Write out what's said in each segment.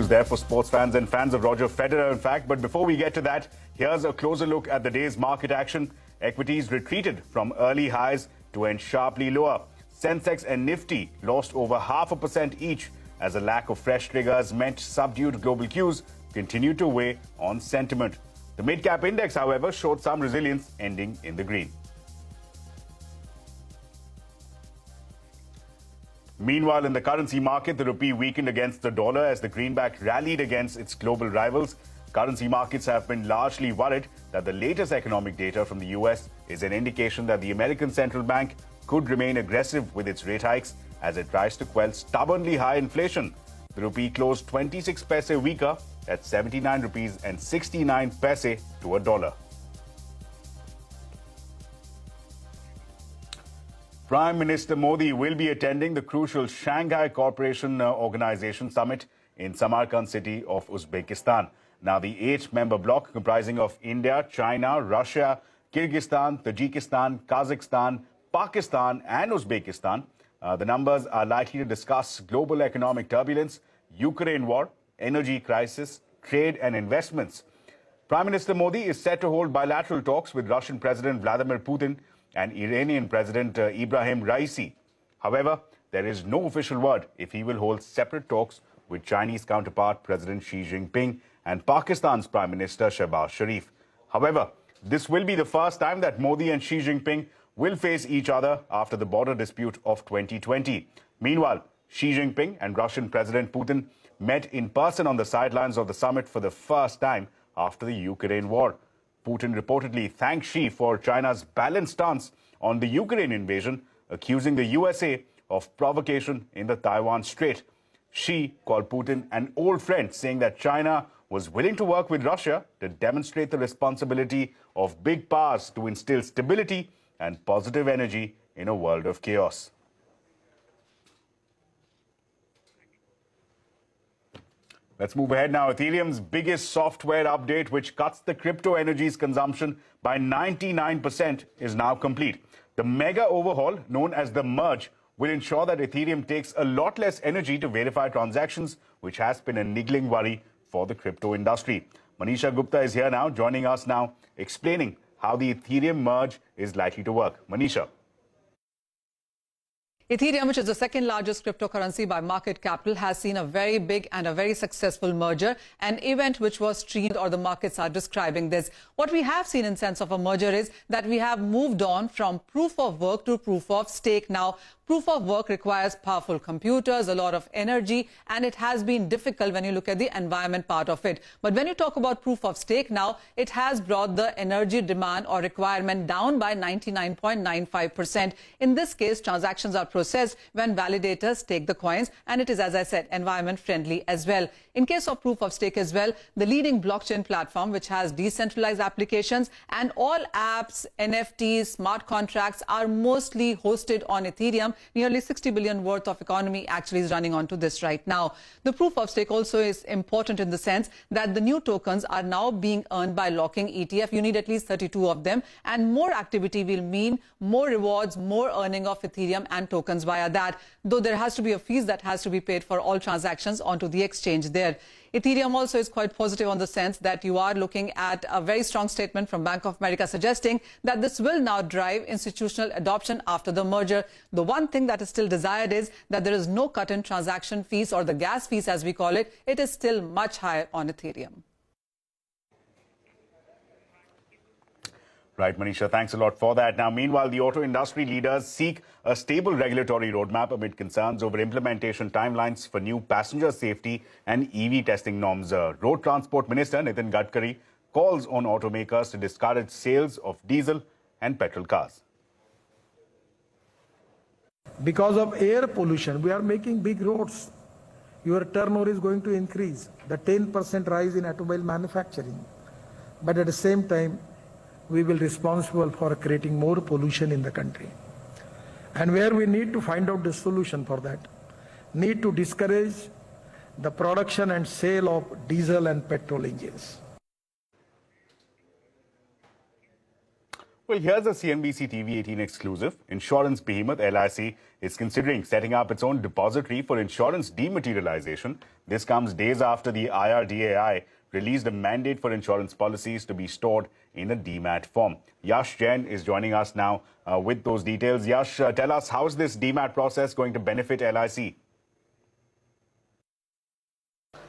news there for sports fans and fans of Roger Federer, in fact. But before we get to that, here's a closer look at the day's market action. Equities retreated from early highs to end sharply lower. Sensex and Nifty lost over 0.5% each as a lack of fresh triggers meant subdued global cues continued to weigh on sentiment. The mid-cap index, however, showed some resilience, ending in the green. Meanwhile, in the currency market, the rupee weakened against the dollar as the greenback rallied against its global rivals. Currency markets have been largely worried that the latest economic data from the US is an indication that the American Central Bank could remain aggressive with its rate hikes as it tries to quell stubbornly high inflation. The rupee closed 26 paise weaker at 79 rupees and 69 paise to a dollar. Prime Minister Modi will be attending the crucial Shanghai Cooperation Organization Summit in Samarkand city of Uzbekistan. Now, the 8-member bloc comprising of India, China, Russia, Kyrgyzstan, Tajikistan, Kazakhstan, Pakistan and Uzbekistan. The numbers are likely to discuss global economic turbulence, Ukraine war, energy crisis, trade and investments. Prime Minister Modi is set to hold bilateral talks with Russian President Vladimir Putin and Iranian President Ibrahim Raisi. However, there is no official word if he will hold separate talks with Chinese counterpart President Xi Jinping and Pakistan's Prime Minister Shehbaz Sharif. However, this will be the first time that Modi and Xi Jinping will face each other after the border dispute of 2020. Meanwhile, Xi Jinping and Russian President Putin met in person on the sidelines of the summit for the first time after the Ukraine war. Putin reportedly thanked Xi for China's balanced stance on the Ukraine invasion, accusing the USA of provocation in the Taiwan Strait. Xi called Putin an old friend, saying that China was willing to work with Russia to demonstrate the responsibility of big powers to instill stability and positive energy in a world of chaos. Let's move ahead now. Ethereum's biggest software update, which cuts the crypto energy's consumption by 99%, is now complete. The mega overhaul, known as the Merge, will ensure that Ethereum takes a lot less energy to verify transactions, which has been a niggling worry for the crypto industry. Manisha Gupta is here now, joining us now, explaining how the Ethereum Merge is likely to work. Manisha. Ethereum, which is the second largest cryptocurrency by market capital, has seen a very big and a very successful merger, an event which was streamed, or the markets are describing this. What we have seen in sense of a merger is that we have moved on from proof of work to proof of stake. Now, proof of work requires powerful computers, a lot of energy, and it has been difficult when you look at the environment part of it. But when you talk about proof of stake now, it has brought the energy demand or requirement down by 99.95%. In this case, transactions are processed when validators take the coins, and it is, as I said, environment friendly as well. In case of proof of stake as well, the leading blockchain platform, which has decentralized applications, and all apps, NFTs, smart contracts are mostly hosted on Ethereum. Nearly 60 billion worth of economy actually is running onto this right now. The proof of stake also is important in the sense that the new tokens are now being earned by locking ETF. You need at least 32 of them, and more activity will mean more rewards, more earning of Ethereum and tokens via that, though there has to be a fees that has to be paid for all transactions onto the exchange there. Ethereum also is quite positive on the sense that you are looking at a very strong statement from Bank of America suggesting that this will now drive institutional adoption after the merger. The one thing that is still desired is that there is no cut in transaction fees, or the gas fees as we call it. It is still much higher on Ethereum. Right, Manisha, thanks a lot for that. Now, meanwhile, the auto industry leaders seek a stable regulatory roadmap amid concerns over implementation timelines for new passenger safety and EV testing norms. Road Transport Minister Nitin Gadkari calls on automakers to discourage sales of diesel and petrol cars. Because of air pollution, we are making big roads. Your turnover is going to increase. The 10% rise in automobile manufacturing. But at the same time, we will be responsible for creating more pollution in the country. And where we need to find out the solution for that, need to discourage the production and sale of diesel and petrol engines. Well, here's a CNBC TV18 exclusive. Insurance behemoth LIC is considering setting up its own depository for insurance dematerialization. This comes days after the IRDAI released a mandate for insurance policies to be stored in a demat form. Yash Jain is joining us now with those details. Yash, tell us, how is this demat process going to benefit LIC?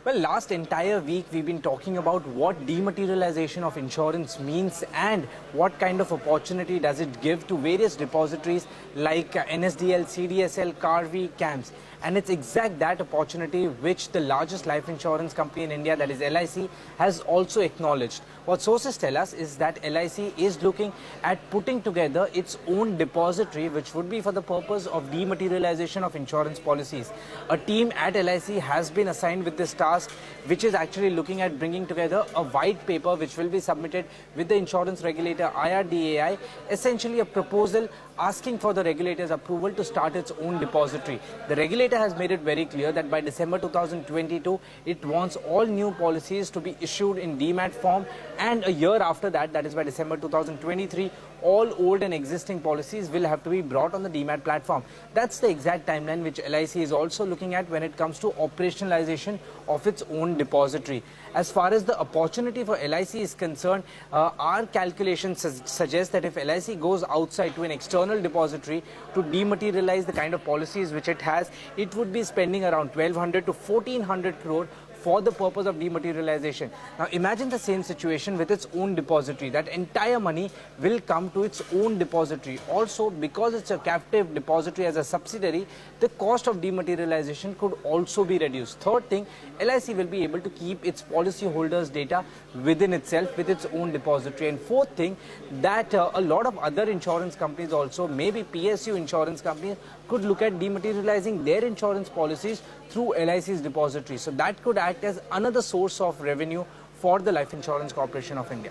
Well, last entire week we've been talking about what dematerialization of insurance means and what kind of opportunity does it give to various depositories like NSDL, CDSL, Carvi, CAMS. And it's exact that opportunity which the largest life insurance company in India, that is LIC, has also acknowledged. What sources tell us is that LIC is looking at putting together its own depository, which would be for the purpose of dematerialization of insurance policies. A team at LIC has been assigned with this task, which is actually looking at bringing together a white paper which will be submitted with the insurance regulator IRDAI, essentially a proposal asking for the regulator's approval to start its own depository. The regulator has made it very clear that by December 2022, it wants all new policies to be issued in demat form, and a year after that, that is by December 2023, all old and existing policies will have to be brought on the demat platform. That's the exact timeline which LIC is also looking at when it comes to operationalization of its own depository. As far as the opportunity for LIC is concerned, our calculations suggest that if LIC goes outside to an external depository to dematerialize the kind of policies which it has, it would be spending around 1200 to 1400 crore for the purpose of dematerialization. Now imagine the same situation with its own depository. That entire money will come to its own depository. Also, because it's a captive depository as a subsidiary, the cost of dematerialization could also be reduced. Third thing, LIC will be able to keep its policyholders' data within itself with its own depository. And fourth thing, that a lot of other insurance companies also, maybe PSU insurance companies, could look at dematerializing their insurance policies through LIC's depository. So that could act as another source of revenue for the Life Insurance Corporation of India.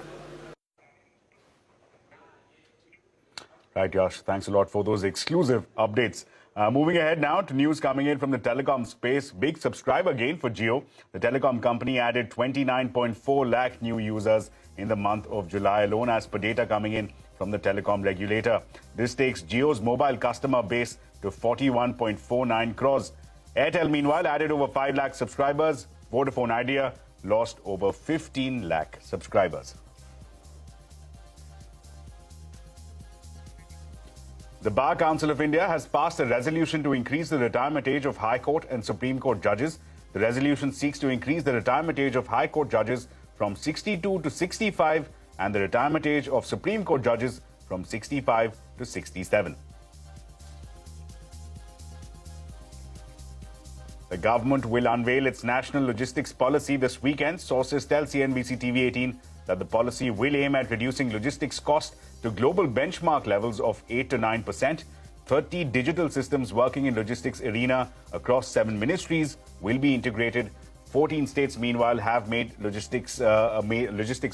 Right, Yash. Thanks a lot for those exclusive updates. Moving ahead now to news coming in from the telecom space. Big subscriber gain for Jio. The telecom company added 29.4 lakh new users in the month of July alone, as per data coming in from the telecom regulator. This takes Jio's mobile customer base to 41.49 crores. Airtel, meanwhile, added over 5 lakh subscribers. Vodafone Idea lost over 15 lakh subscribers. The Bar Council of India has passed a resolution to increase the retirement age of High Court and Supreme Court judges. The resolution seeks to increase the retirement age of High Court judges from 62 to 65 and the retirement age of Supreme Court judges from 65 to 67. The government will unveil its national logistics policy this weekend. Sources tell CNBC-TV18 that the policy will aim at reducing logistics costs to global benchmark levels of 8 to 9%. 30 digital systems working in logistics arena across 7 ministries will be integrated. 14 states, meanwhile, have made logistics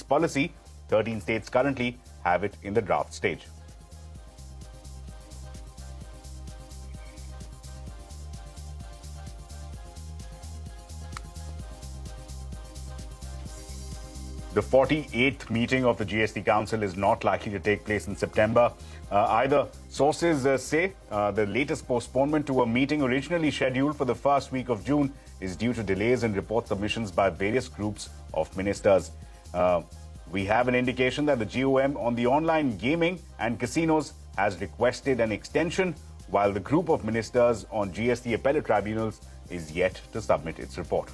policy. 13 states currently have it in the draft stage. The 48th meeting of the GST Council is not likely to take place in September either. Sources say the latest postponement to a meeting originally scheduled for the first week of June is due to delays in report submissions by various groups of ministers. We have an indication that the GOM on the online gaming and casinos has requested an extension, while the group of ministers on GST appellate tribunals is yet to submit its report.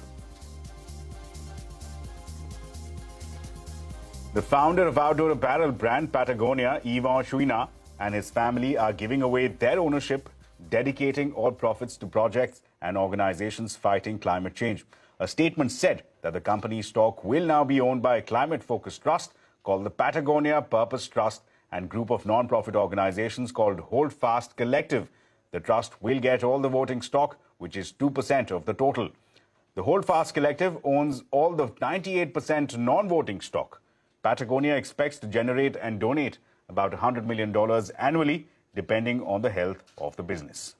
The founder of outdoor apparel brand Patagonia, Ivan Shuina, and his family are giving away their ownership, dedicating all profits to projects and organizations fighting climate change. A statement said that the company's stock will now be owned by a climate-focused trust called the Patagonia Purpose Trust and group of non-profit organizations called Hold Fast Collective. The trust will get all the voting stock, which is 2% of the total. The Hold Fast Collective owns all the 98% non-voting stock. Patagonia expects to generate and donate about $100 million annually, depending on the health of the business.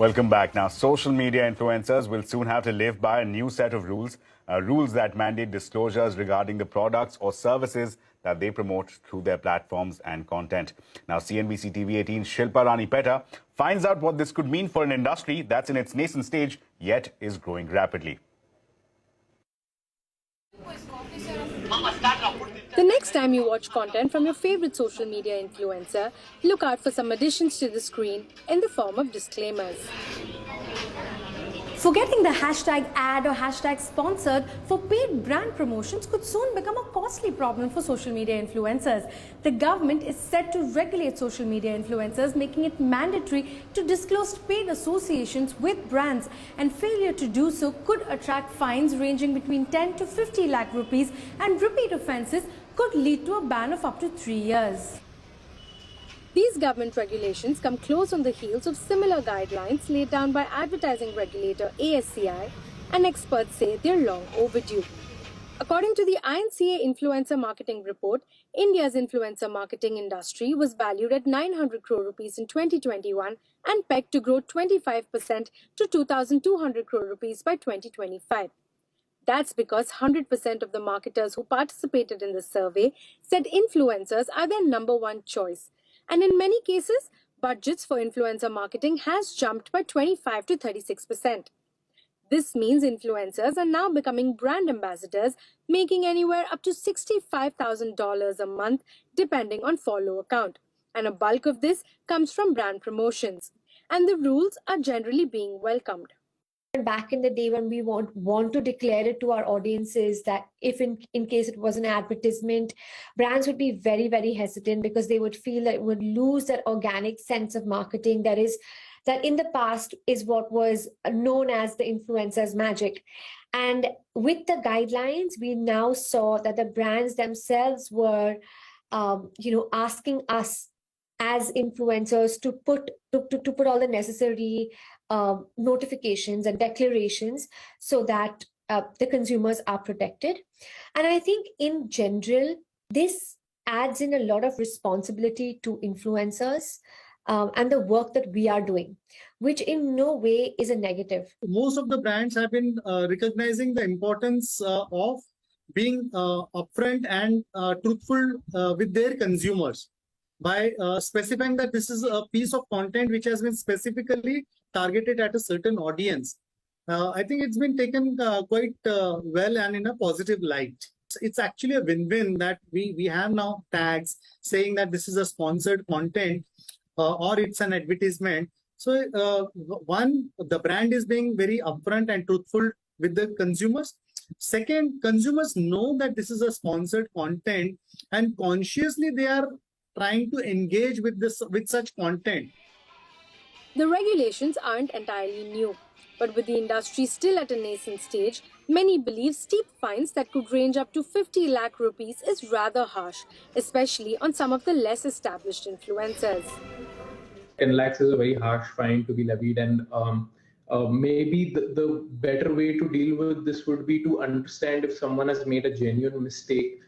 Welcome back. Now, social media influencers will soon have to live by a new set of rules, rules that mandate disclosures regarding the products or services that they promote through their platforms and content. Now, CNBC-TV18 Shilpa Rani Petta finds out what this could mean for an industry that's in its nascent stage, yet is growing rapidly. The next time you watch content from your favorite social media influencer, look out for some additions to the screen in the form of disclaimers. Forgetting the hashtag ad or hashtag sponsored for paid brand promotions could soon become a costly problem for social media influencers. The government is set to regulate social media influencers, making it mandatory to disclose paid associations with brands, and failure to do so could attract fines ranging between 10 to 50 lakh rupees, and repeat offences could lead to a ban of up to 3 years. These government regulations come close on the heels of similar guidelines laid down by advertising regulator ASCI, and experts say they're long overdue. According to the INCA Influencer Marketing Report, India's influencer marketing industry was valued at 900 crore rupees in 2021 and pegged to grow 25% to 2,200 crore rupees by 2025. That's because 100% of the marketers who participated in the survey said influencers are their number one choice. And in many cases, budgets for influencer marketing has jumped by 25 to 36%. This means influencers are now becoming brand ambassadors, making anywhere up to $65,000 a month, depending on follower count. And a bulk of this comes from brand promotions. And the rules are generally being welcomed. Back in the day when we want to declare it to our audiences that if in case it was an advertisement, brands would be very, very hesitant because they would feel that it would lose that organic sense of marketing that in the past is what was known as the influencer's magic. And with the guidelines, we now saw that the brands themselves were asking us as influencers to put all the necessary notifications and declarations so that the consumers are protected. And I think in general, this adds in a lot of responsibility to influencers and the work that we are doing, which in no way is a negative. Most of the brands have been recognizing the importance of being upfront and truthful with their consumers by specifying that this is a piece of content which has been specifically targeted at a certain audience. I think it's been taken quite well and in a positive light. It's actually a win-win that we have now tags saying that this is a sponsored content or it's an advertisement. So one, the brand is being very upfront and truthful with the consumers. Second, consumers know that this is a sponsored content and consciously they are trying to engage with such content. The regulations aren't entirely new, but with the industry still at a nascent stage, many believe steep fines that could range up to 50 lakh rupees is rather harsh, especially on some of the less established influencers. 10 lakhs is a very harsh fine to be levied, and maybe the better way to deal with this would be to understand if someone has made a genuine mistake,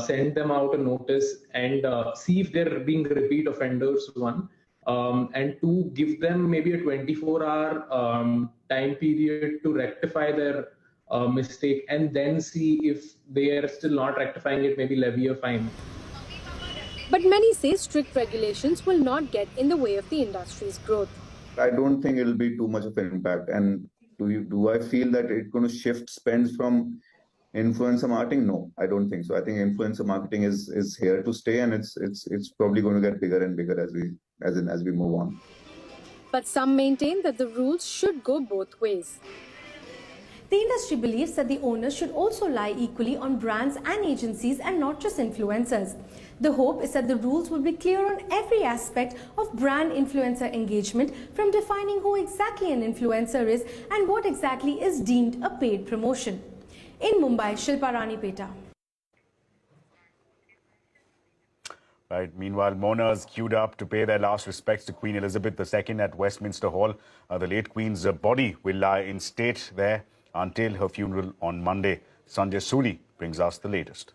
send them out a notice and see if they're being repeat offenders, one, and two, give them maybe a 24-hour time period to rectify their mistake, and then see if they are still not rectifying it, maybe levy a fine. But many say strict regulations will not get in the way of the industry's growth. I don't think it'll be too much of an impact. And do I feel that it's going to shift spends from influencer marketing? No, I don't think so. I think influencer marketing is here to stay, and it's probably going to get bigger and bigger as we move on. But some maintain that the rules should go both ways. The industry believes that the onus should also lie equally on brands and agencies and not just influencers. The hope is that the rules will be clear on every aspect of brand influencer engagement, from defining who exactly an influencer is and what exactly is deemed a paid promotion. In Mumbai, Shilpa Rani Petta. Right. Meanwhile, mourners queued up to pay their last respects to Queen Elizabeth II at Westminster Hall. The late Queen's body will lie in state there until her funeral on Monday. Sanjay Suri brings us the latest.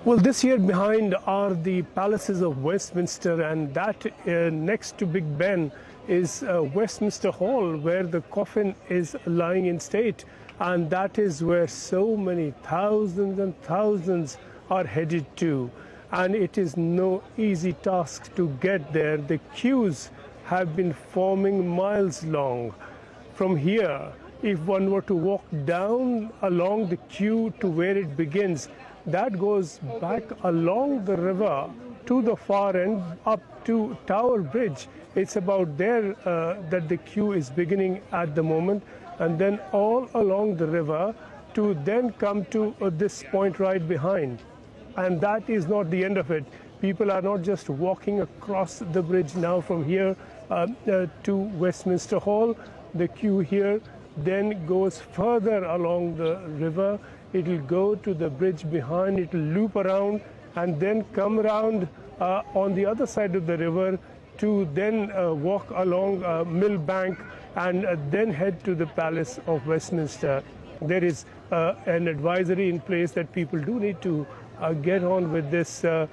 Well, this year behind are the palaces of Westminster, and that next to Big Ben is Westminster Hall, where the coffin is lying in state. And that is where so many thousands and thousands are headed to. And it is no easy task to get there. The queues have been forming miles long. From here, if one were to walk down along the queue to where it begins, that goes back along the river to the far end up to Tower Bridge. It's about there that the queue is beginning at the moment, and then all along the river to then come to this point right behind. And that is not the end of it. People are not just walking across the bridge now from here to Westminster Hall. The queue here then goes further along the river. It will go to the bridge behind, it will loop around and then come around on the other side of the river to then walk along Millbank and then head to the Palace of Westminster. There is an advisory in place that people do need to get on with this the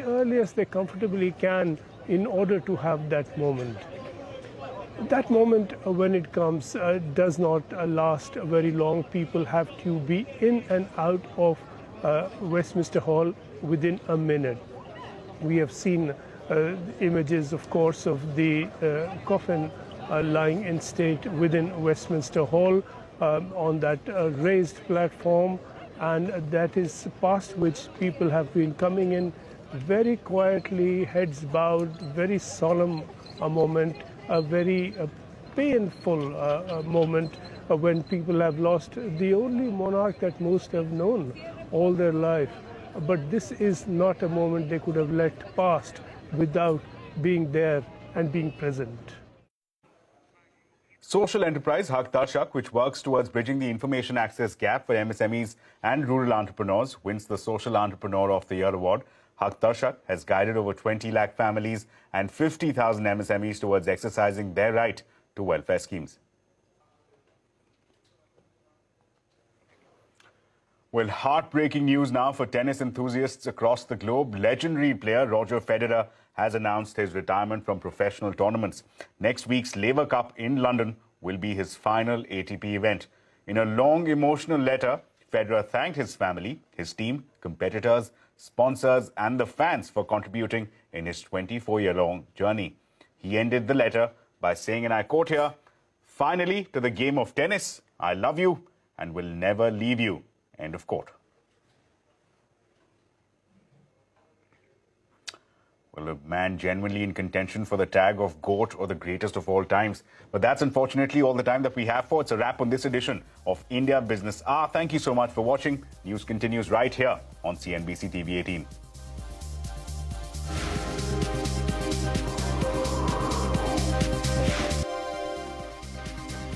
earliest they comfortably can in order to have that moment. That moment, when it comes, does not last very long. People have to be in and out of Westminster Hall within a minute. We have seen images, of course, of the coffin lying in state within Westminster Hall on that raised platform, and that is past which people have been coming in very quietly, heads bowed, very solemn a moment. A very painful moment when people have lost the only monarch that most have known all their life. But this is not a moment they could have let pass without being there and being present. Social enterprise Haq Tarshak, which works towards bridging the information access gap for MSMEs and rural entrepreneurs, wins the Social Entrepreneur of the Year award. Haq Tarshak has guided over 20 lakh families and 50,000 MSMEs towards exercising their right to welfare schemes. Well, heartbreaking news now for tennis enthusiasts across the globe. Legendary player Roger Federer has announced his retirement from professional tournaments. Next week's Laver Cup in London will be his final ATP event. In a long emotional letter, Federer thanked his family, his team, competitors, sponsors and the fans for contributing in his 24-year-long journey. He ended the letter by saying, and I quote here, "Finally, to the game of tennis, I love you and will never leave you." End of quote. Well, a man genuinely in contention for the tag of GOAT or the greatest of all times. But that's unfortunately all the time that we have for. It's a wrap on this edition of India Business Hour. Thank you so much for watching. News continues right here on CNBC TV 18.